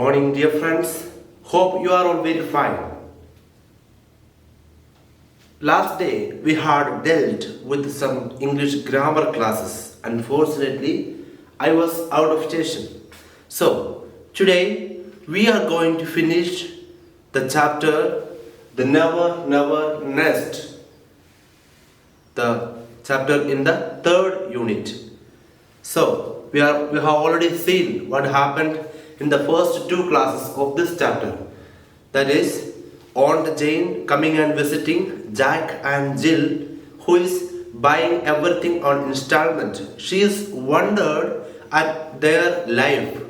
morning, dear friends. Hope you are all very fine. Last day we had dealt with some English grammar classes. Unfortunately, I was out of station. So, today we are going to finish the chapter The Never Never Nest. The chapter in the third unit. So, we have already seen what happened in the first two classes of this chapter. That is, Aunt Jane coming and visiting Jack and Jill, who is buying everything on installment. She is wondered at their life.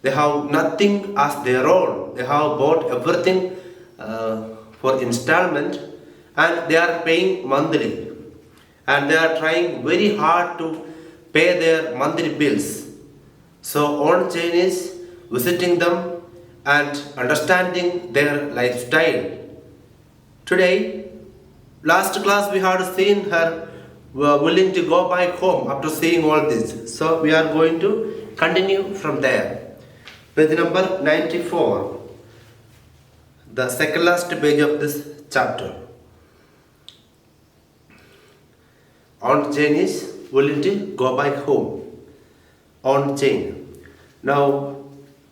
They have nothing as their own. They have bought everything for installment and they are paying monthly. And they are trying very hard to pay their monthly bills. So Aunt Jane is visiting them and understanding their lifestyle. Today, last class we had seen her willing to go back home after seeing all this. So we are going to continue from there. Page number 94, the second last page of this chapter. Aunt Jane is willing to go back home. Aunt Jane. Now,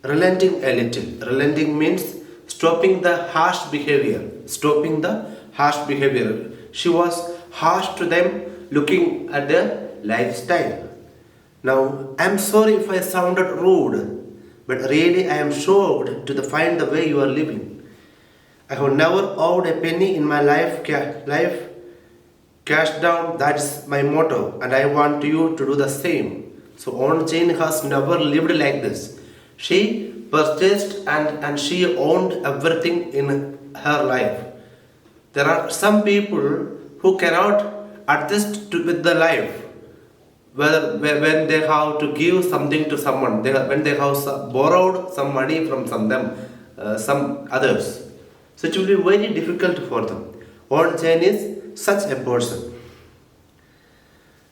relenting a little. Relenting means stopping the harsh behavior. Stopping the harsh behavior. She was harsh to them looking at their lifestyle. Now, I am sorry if I sounded rude, but really I am shocked to find the way you are living. I have never owed a penny in my life. Cash down, that's my motto, and I want you to do the same. So Aunt Jane has never lived like this. She purchased and she owned everything in her life. There are some people who cannot adjust with the life when they have to give something to someone, when they have borrowed some money from some others. So it will be very difficult for them. Aunt Jane is such a person.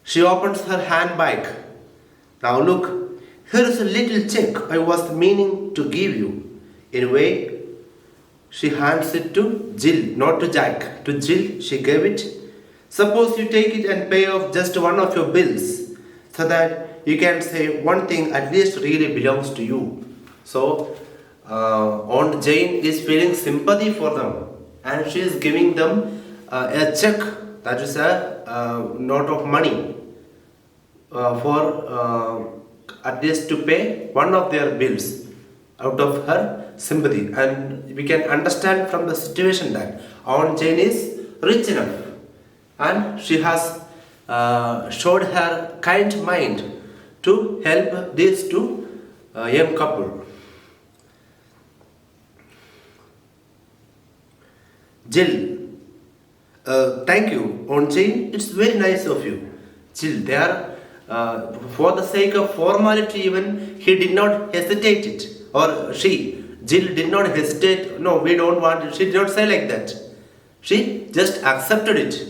She opens her handbag. Now look, here is a little check I was meaning to give you. Anyway, she hands it to Jill, not to Jack. To Jill, she gave it. Suppose you take it and pay off just one of your bills so that you can say one thing at least really belongs to you. So, Aunt Jane is feeling sympathy for them and she is giving them a check, that is a note of money for at least to pay one of their bills out of her sympathy. And we can understand from the situation that Aunt Jane is rich enough and she has showed her kind mind to help these two young couple. Jill. Thank you, Aunt Jane. It's very nice of you. Jill, there, for the sake of formality even, he did not hesitate it. Or she, Jill did not hesitate. No, we don't want it. She did not say like that. She just accepted it.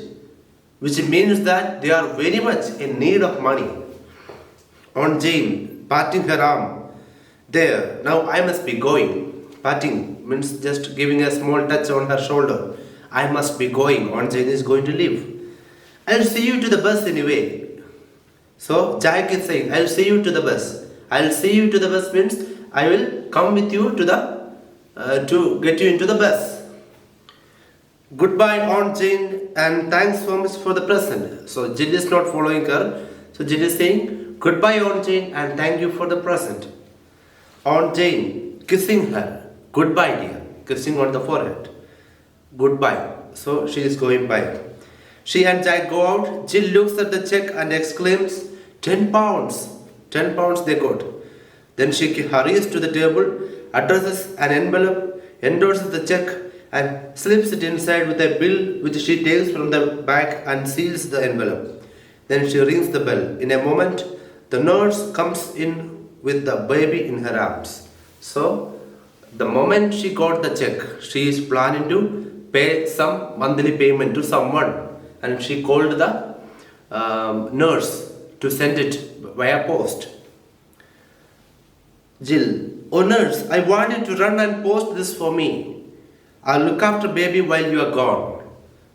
Which means that they are very much in need of money. Aunt Jane, patting her arm. There, now I must be going. Patting means just giving a small touch on her shoulder. I must be going. Aunt Jane is going to leave. I'll see you to the bus anyway. So Jack is saying, I'll see you to the bus. I'll see you to the bus means I will come with you to get you into the bus. Goodbye, Aunt Jane, and thanks so much for the present. So Jill is not following her. So Jill is saying, goodbye, Aunt Jane, and thank you for the present. Aunt Jane kissing her. Goodbye, dear. Kissing on the forehead. Goodbye. So she is going by. She and Jack go out. Jill looks at the check and exclaims, 10 pounds. 10 pounds they got. Then she hurries to the table, addresses an envelope, endorses the check and slips it inside with a bill which she takes from the bag and seals the envelope. Then she rings the bell. In a moment, the nurse comes in with the baby in her arms. So, the moment she got the check, she is planning to pay some monthly payment to someone and she called the nurse to send it via post. Jill, Oh nurse, I want you to run and post this for me. I'll look after baby while you are gone.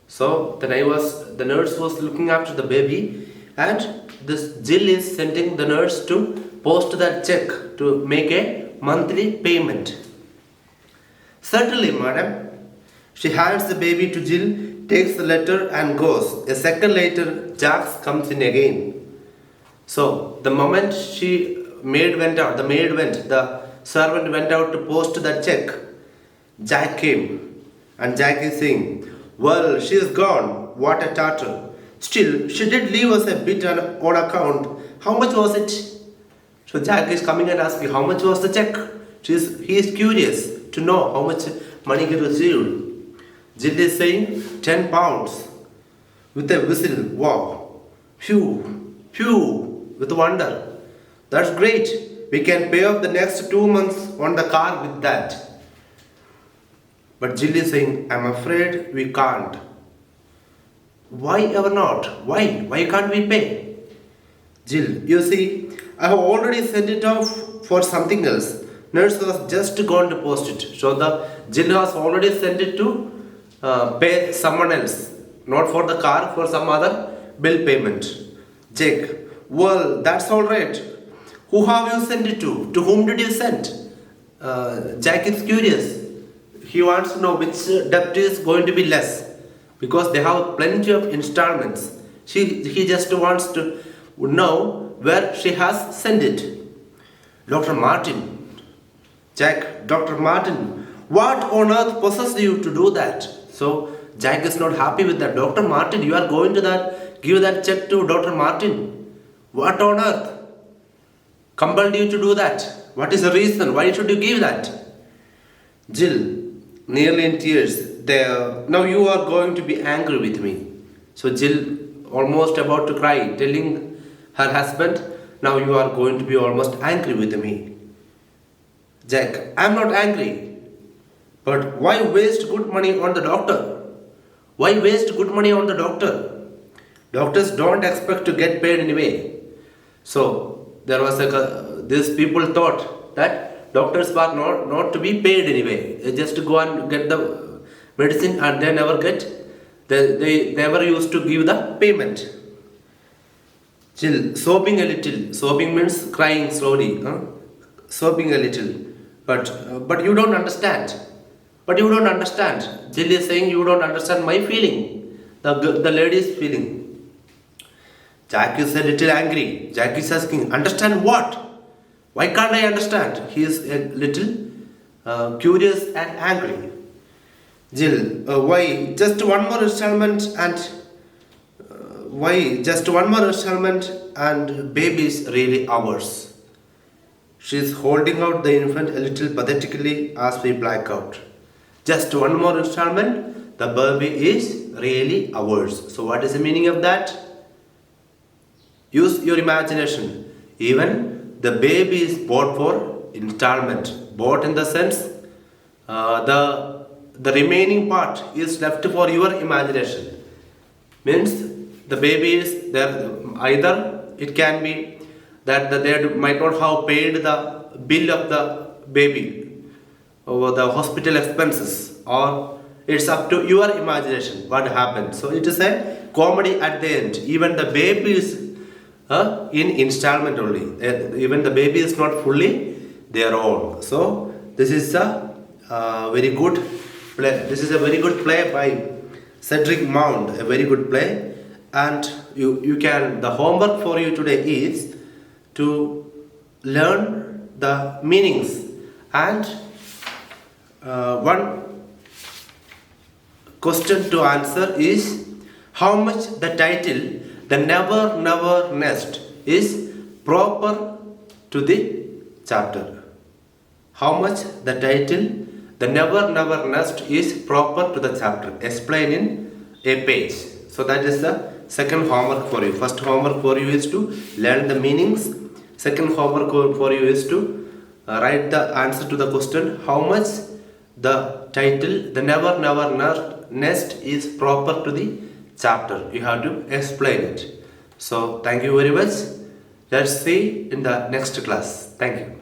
So the nurse was looking after the baby, and this Jill is sending the nurse to post that check to make a monthly payment. Certainly, madam. She hands the baby to Jill, takes the letter and goes. A second later, Jax comes in again. So the moment the maid went, the servant went out to post that check. Jack came, and Jack is saying, "Well, she's gone. What a tartar. Still, she did leave us a bit on account. How much was it?" So Jack is coming and asking, "How much was the check?" He is curious to know how much money he received. Jill is saying, £10. With a whistle, wow. Phew, with wonder. That's great. We can pay off the next 2 months on the car with that. But Jill is saying, I'm afraid we can't. Why ever not? Why? Why can't we pay? Jill, you see, I have already sent it off for something else. Nurse was just gone to post it. So the Jill has already sent it to pay someone else. Not for the car, for some other bill payment. Jake, well, that's alright. Who have you sent it to? To whom did you send? Jack is curious. He wants to know which debt is going to be less. Because they have plenty of installments. He just wants to know where she has sent it. Dr. Martin. Jack, Dr. Martin, what on earth possessed you to do that? So Jack is not happy with that. Dr. Martin, you are going to give that check to Dr. Martin. What on earth compelled you to do that? What is the reason? Why should you give that? Jill, nearly in tears. Now you are going to be angry with me. So Jill, almost about to cry, telling her husband, now you are going to be almost angry with me. Jack, I am not angry. But why waste good money on the doctor? Why waste good money on the doctor? Doctors don't expect to get paid anyway. So there was these people thought that doctors were not to be paid anyway. They just go and get the medicine and they never get. They never used to give the payment. Jill, sobbing a little. Sobbing means crying slowly. Sobbing a little. But you don't understand. But you don't understand. Jill is saying you don't understand my feeling. The lady's feeling. Jack is a little angry. Jack is asking, understand what? Why can't I understand? He is a little curious and angry. Jill, why just one more installment and baby is really ours? She is holding out the infant a little pathetically as we black out. Just one more installment, the baby is really ours. So what is the meaning of that? Use your imagination. Even the baby is bought for installment. Bought in the sense, the remaining part is left for your imagination. Means the baby is there. Either it can be that they might not have paid the bill of the baby over the hospital expenses, or it's up to your imagination what happened. So it is a comedy at the end. Even the baby is in installment only. Even the baby is not fully their own. So this is a very good play. This is a very good play by Cedric Mount. A very good play. And you can. The homework for you today is to learn the meanings, and one question to answer is how much the title the never nest is proper to the chapter. How much the title the never nest is proper to the chapter. Explain in a page. So that is the second homework for you. First homework for you is to learn the meanings. Second homework for you is to write the answer to the question how much the title the never nest is proper to the chapter. You have to explain it. So thank you very much. Let's see in the next class. Thank you.